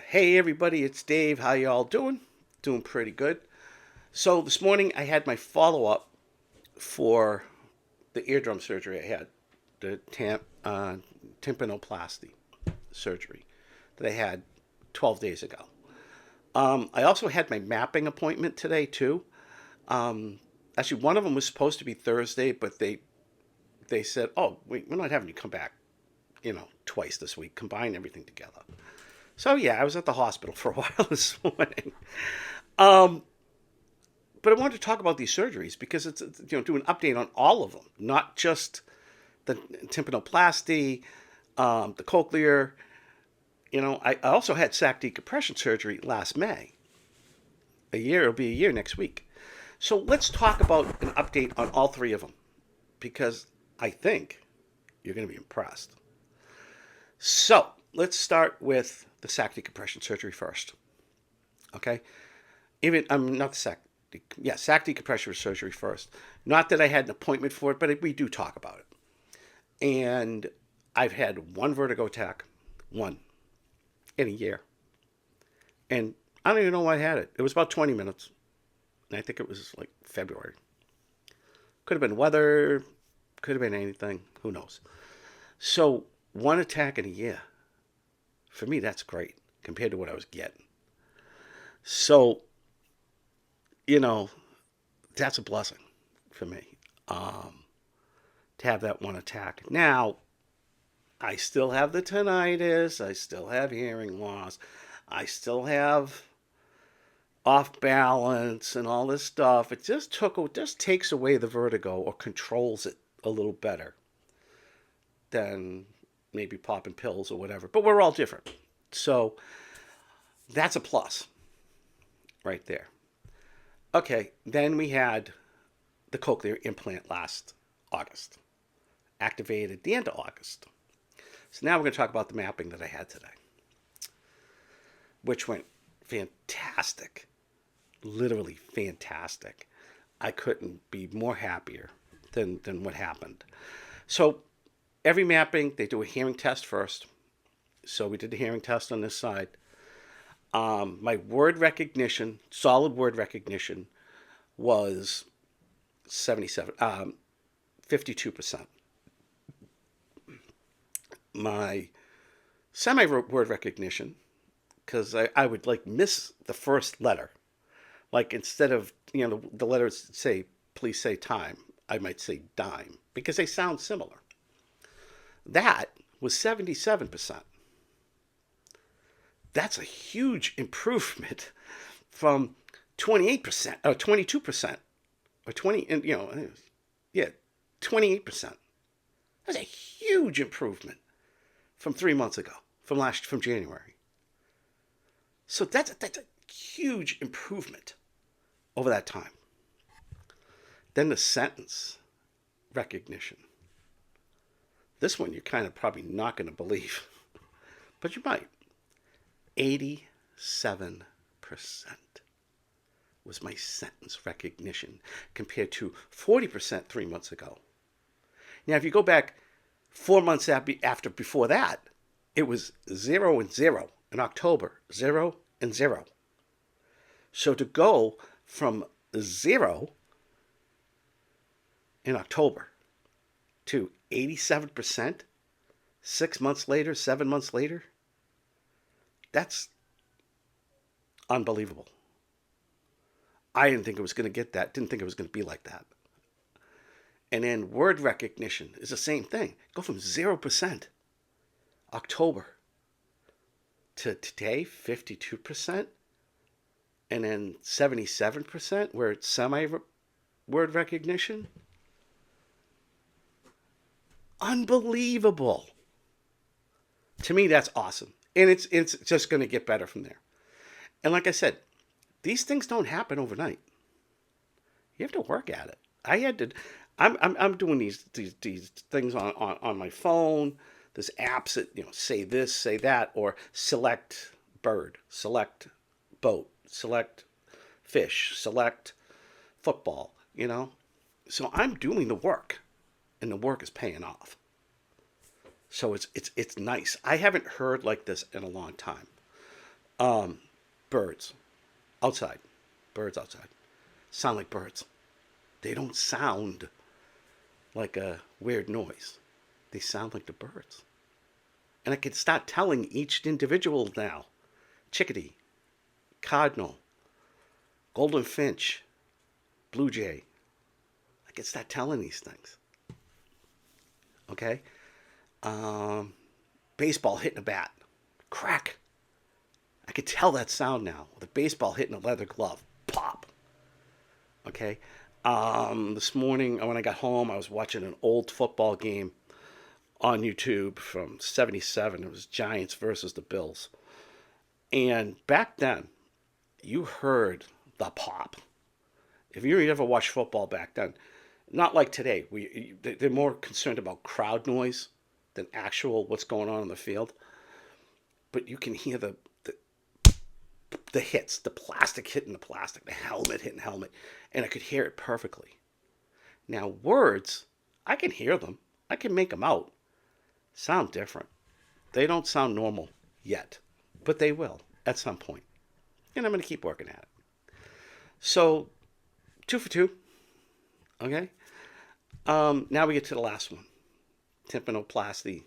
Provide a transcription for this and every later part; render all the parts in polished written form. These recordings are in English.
Hey everybody, it's Dave. How y'all doing? Doing pretty good. So this morning I had my follow-up for the eardrum surgery I had, the tympanoplasty surgery that I had 12 days ago. I also had my mapping appointment today too. Actually, one of them was supposed to be Thursday, but they said, "Oh, we're not having you come back, twice this week. Combine everything together." So yeah, I was at the hospital for a while this morning. Um, but I wanted to talk about these surgeries because do an update on all of them, not just the tympanoplasty, the cochlear. I also had sac decompression surgery last May. It'll be a year next week. So let's talk about an update on all three of them because I think you're going to be impressed. So let's start with the sac decompression surgery first. Okay, even I'm not the sac decompression surgery first. Not that I had an appointment for it, but we do talk about it. And I've had one vertigo attack, one in a year, and I don't even know why I had it. It was about 20 minutes, and I think it was like February. Could have been weather, could have been anything. Who knows? So one attack in a year. For me, that's great compared to what I was getting. So, you know, that's a blessing for me to have that one attack. Now, I still have the tinnitus. I still have hearing loss. I still have off balance and all this stuff. It just takes away the vertigo or controls it a little better than maybe popping pills or whatever. But we're all different. So that's a plus right there. Okay, then we had the cochlear implant last August, activated the end of August. So now we're going to talk about the mapping that I had today, which went fantastic, literally fantastic. I couldn't be more happier than what happened. So every mapping, they do a hearing test first. So we did the hearing test on this side. My word recognition, solid word recognition, was 52%. My semi-word recognition, because I would like miss the first letter. Like instead of, the letters say, please say time, I might say dime, because they sound similar. That was 77%. That's a huge improvement from 28% or 22% or 20, and yeah, 28%. That's a huge improvement from 3 months ago, from January. So that's a huge improvement over that time. Then the sentence recognition. This one you're kind of probably not going to believe, but you might. 87% was my sentence recognition compared to 40% 3 months ago. Now, if you go back 4 months before that, it was 0 and 0 in October, 0 and 0. So to go from 0 in October to 87% 6 months later, 7 months later, that's unbelievable. I didn't think it was going to get that. Didn't think it was going to be like that. And then word recognition is the same thing. Go from 0% October to today, 52%, and then 77% where it's semi-word recognition. Unbelievable. To me, that's awesome. And it's just going to get better from there. And like I said, these things don't happen overnight. You have to work at it. I'm doing these things on my phone. There's apps that say this, say that, or select bird, select boat, select fish, select football. So I'm doing the work, and the work is paying off. So it's nice. I haven't heard like this in a long time. Um, birds outside. Birds outside. Sound like birds. They don't sound like a weird noise. They sound like the birds. And I could start telling each individual now. Chickadee, cardinal, golden finch, blue jay. I could start telling these things. Okay? Baseball hitting a bat. Crack. I could tell that sound now. The baseball hitting a leather glove. Pop. Okay? This morning when I got home, I was watching an old football game on YouTube from 77. It was Giants versus the Bills. And back then, you heard the pop. If you ever watched football back then, not like today, they're more concerned about crowd noise than actual what's going on in the field. But you can hear the hits, the plastic hitting the plastic, the helmet hitting helmet, and I could hear it perfectly. Now, words, I can hear them. I can make them out. Sound different. They don't sound normal yet, but they will at some point. And I'm going to keep working at it. So, 2 for 2. Okay? Now we get to the last one. Tympanoplasty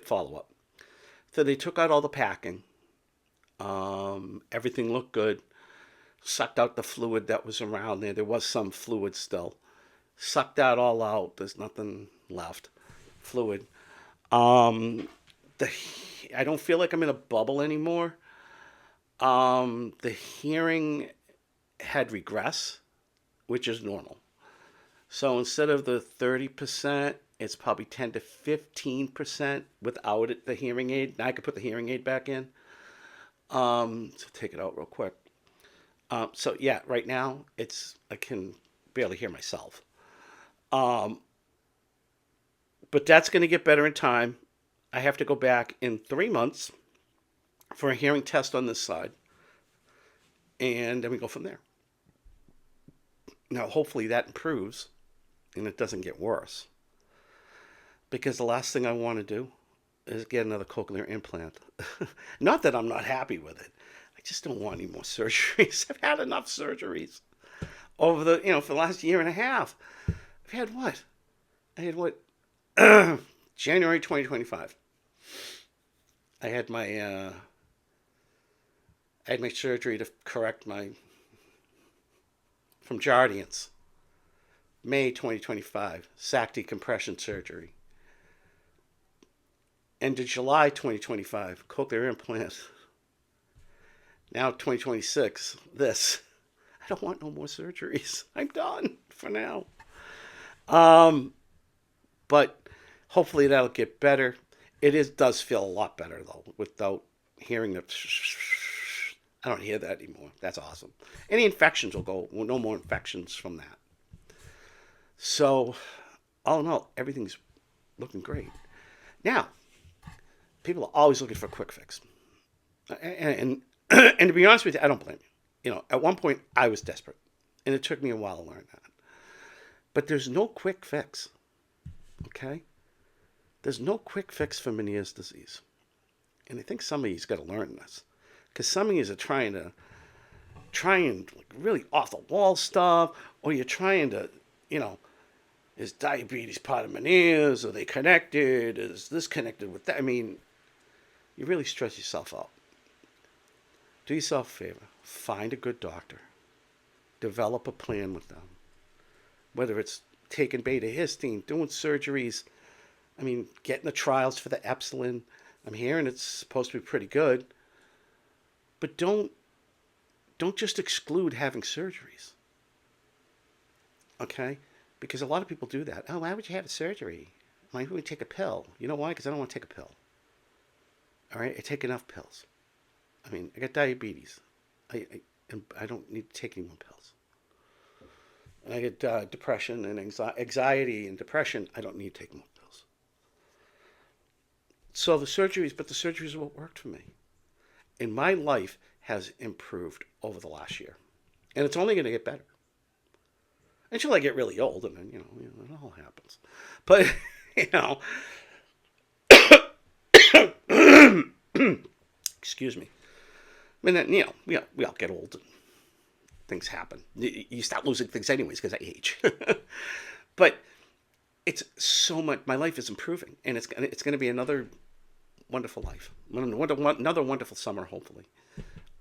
follow-up. So they took out all the packing. Everything looked good. Sucked out the fluid that was around there. There was some fluid still. Sucked that all out. There's nothing left. Fluid. I don't feel like I'm in a bubble anymore. The hearing had regress, which is normal. So instead of the 30%, it's probably 10 to 15% without it, the hearing aid. Now I could put the hearing aid back in. So take it out real quick. So yeah, right now I can barely hear myself. But that's going to get better in time. I have to go back in 3 months for a hearing test on this side. And then we go from there. Now, hopefully that improves and it doesn't get worse. Because the last thing I want to do is get another cochlear implant. Not that I'm not happy with it. I just don't want any more surgeries. I've had enough surgeries over for the last year and a half. I've had what? January 2025. I had my surgery to correct from Jardiance. May 2025, sac decompression surgery. End of July 2025, cochlear implant. Now 2026, this. I don't want no more surgeries. I'm done for now. But hopefully that'll get better. It does feel a lot better though, without hearing the. I don't hear that anymore. That's awesome. Any infections will go. Well, no more infections from that. So, all in all, everything's looking great. Now, people are always looking for a quick fix. And to be honest with you, I don't blame you. At one point, I was desperate. And it took me a while to learn that. But there's no quick fix. Okay? There's no quick fix for Meniere's disease. And I think some of you's got to learn this. Because some of you are trying really off-the-wall stuff. Or you're trying to, is diabetes part of Meniere's? Are they connected? Is this connected with that? I mean, you really stress yourself out. Do yourself a favor. Find a good doctor. Develop a plan with them. Whether it's taking beta-histine, doing surgeries, getting the trials for the Epsilon. I'm hearing it's supposed to be pretty good. But don't just exclude having surgeries. Okay? Because a lot of people do that. Oh, why would you have a surgery? Why would you take a pill? You know why? Because I don't want to take a pill. All right? I take enough pills. I got diabetes. I don't need to take any more pills. And I get depression and anxiety and depression. I don't need to take more pills. So the surgeries are what worked for me. And my life has improved over the last year. And it's only going to get better. Until I get really old, and then, it all happens. But, Excuse me. I mean, we all get old and things happen. You start losing things anyways because I age. But it's so much. My life is improving, and it's going to be another wonderful life, another wonderful summer, hopefully.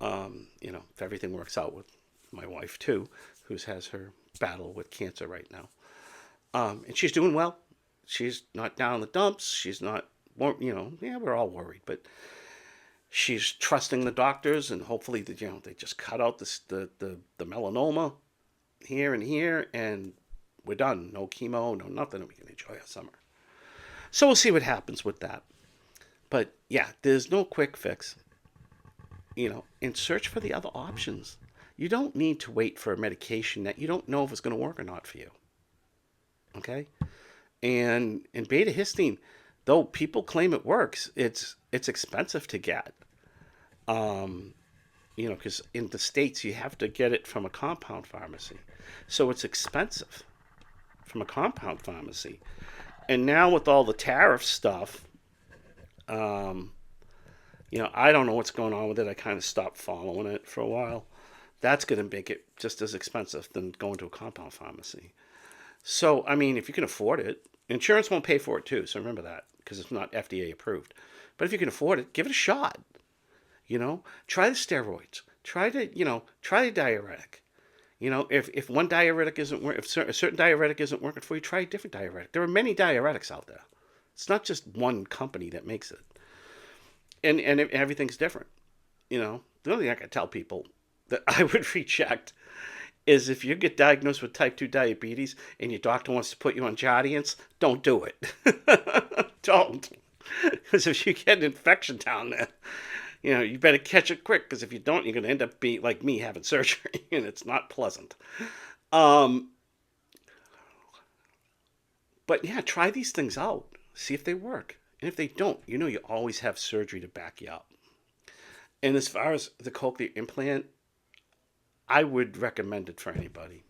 If everything works out with my wife too, who has her battle with cancer right now, and she's doing well. She's not down in the dumps. She's not, we're all worried, but she's trusting the doctors, and hopefully, they just cut out the melanoma here, and we're done. No chemo, no nothing, and we can enjoy our summer. So we'll see what happens with that. But yeah, there's no quick fix. And search for the other options. You don't need to wait for a medication that you don't know if it's going to work or not for you. Okay? And beta histine, though people claim it works, it's expensive to get. Because in the States you have to get it from a compound pharmacy. So it's expensive from a compound pharmacy. And now with all the tariff stuff, I don't know what's going on with it. I kind of stopped following it for a while. That's going to make it just as expensive than going to a compound pharmacy. So, I mean, if you can afford it, insurance won't pay for it too. So remember that, because it's not FDA approved. But if you can afford it, give it a shot. Try the steroids. Try the diuretic. If one diuretic isn't working, if a certain diuretic isn't working for you, try a different diuretic. There are many diuretics out there. It's not just one company that makes it. And everything's different. The only thing I can tell people that I would reject is if you get diagnosed with type 2 diabetes and your doctor wants to put you on Jardiance, don't do it. Don't. Because if you get an infection down there, you better catch it quick, because if you don't, you're going to end up being like me, having surgery, and it's not pleasant. But yeah, try these things out. See if they work. And if they don't, you always have surgery to back you up. And as far as the cochlear implant, I would recommend it for anybody.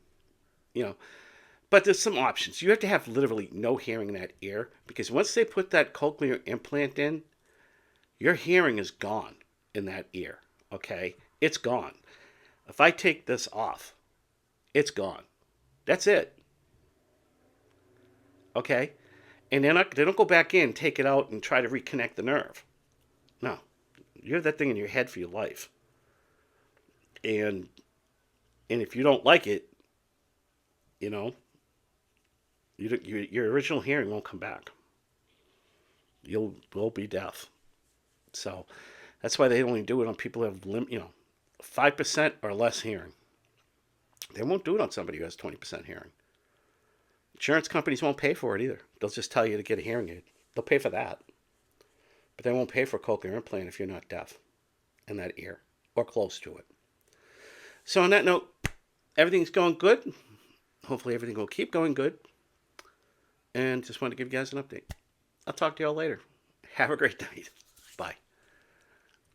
But there's some options. You have to have literally no hearing in that ear, because once they put that cochlear implant in, your hearing is gone in that ear, okay? It's gone. If I take this off, it's gone. That's it. Okay? And they don't go back in, take it out, and try to reconnect the nerve. No. You have that thing in your head for your life. And if you don't like it, your original hearing won't come back. You'll be deaf. So that's why they only do it on people who have 5% or less hearing. They won't do it on somebody who has 20% hearing. Insurance companies won't pay for it either. They'll just tell you to get a hearing aid. They'll pay for that. But they won't pay for a cochlear implant if you're not deaf in that ear or close to it. So on that note, everything's going good. Hopefully everything will keep going good. And just wanted to give you guys an update. I'll talk to y'all later. Have a great night. Bye.